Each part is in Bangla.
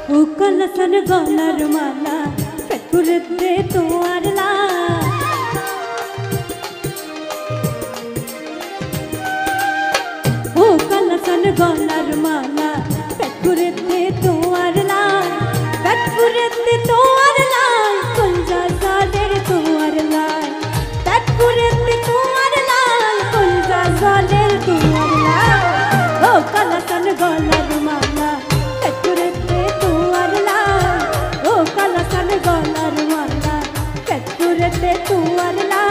ও কলসন গলার মালা পেটপুরেতে তোমার লাল। ও কলসন গলার মালা পেটপুরেতে তোমার লাল, পেটপুরেতে তোমার লাল, কলজা জলের তোমার লাল, পেটপুরেতে তোমার লাল, কলজা জলের তোমার লাল। ও কলসন গলার মালা পেটপুরেতে তোমার লাল, ও কলসন গলার মালা পেটপুরেতে তোমার লাল।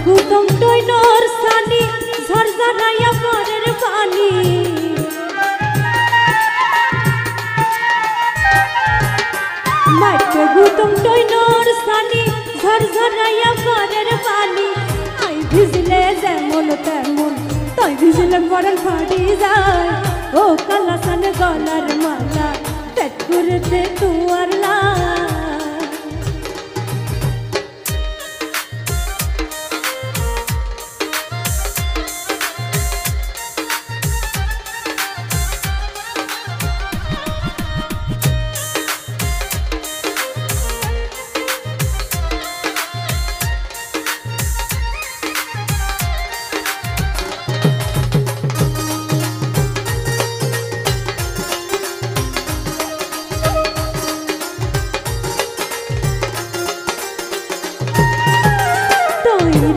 গুদম টইনর সানি ঝরঝরায়া পরের পানি, মাইতে গুদম টইনর সানি ঝরঝরায়া পরের পানি। আই ভিজলে যেমন তেমন তাই ভিজলে পরের ফাড়ি যায়। ও কলসন গলার মালা পেটপুরেতে তোমার লাল।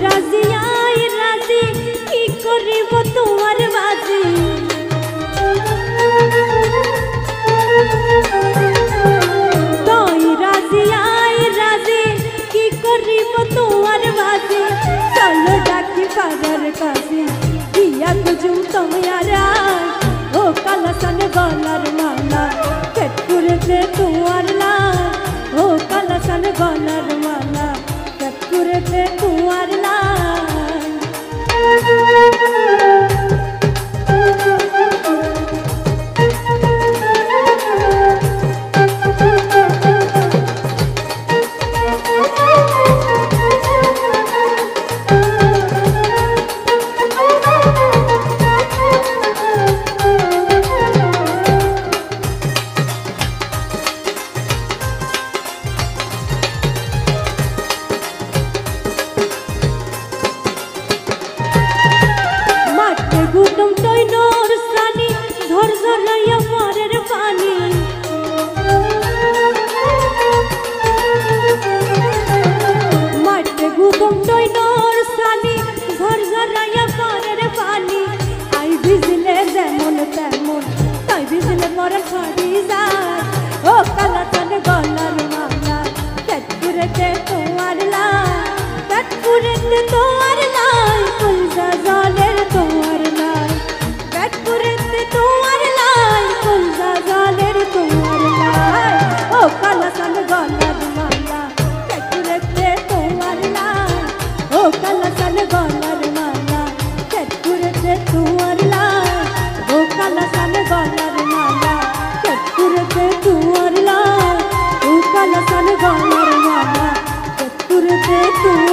রাজি আই রাজি কি করিব তোমার বাজি, তুই রাজি আই রাজি কি করিব তোমার বাজি। চলো ডাকি পাড়ার কাছে দিয়া তুজুম তোমার। ও কলসন গলার মালা পেটপুরেতে তোমার লাল, ও কলসন গলার মালা পেটপুরেতে তোমার লাল। গুদম টইনর সানি ঝরঝরায়া পরের পানি, মাঠে গুদম টইনর সানি ঝরঝরায়া পরের পানি। আই ভিজলে যেমন তেমন তাই ভিজলে পরের ফাড়ি যায়। ও কলসন গলার মালা পেটপুরেতে তোমার লাল, পেটপুরেতে তোমার লাল, কলজা জলের তোমার লাল, পেটপুরেতে তোমার লাল, কলজা জলের তোমার লাল। ও কলসন গলার মালা পেটপুরেতে তোমার লাল, ও কলসন গলার মালা পেটপুরেতে তোমার লাল, ও কলসন গলার মালা পেটপুরেতে তোমার লাল, ও কলসন গলার মালা পেটপুরেতে তোমার।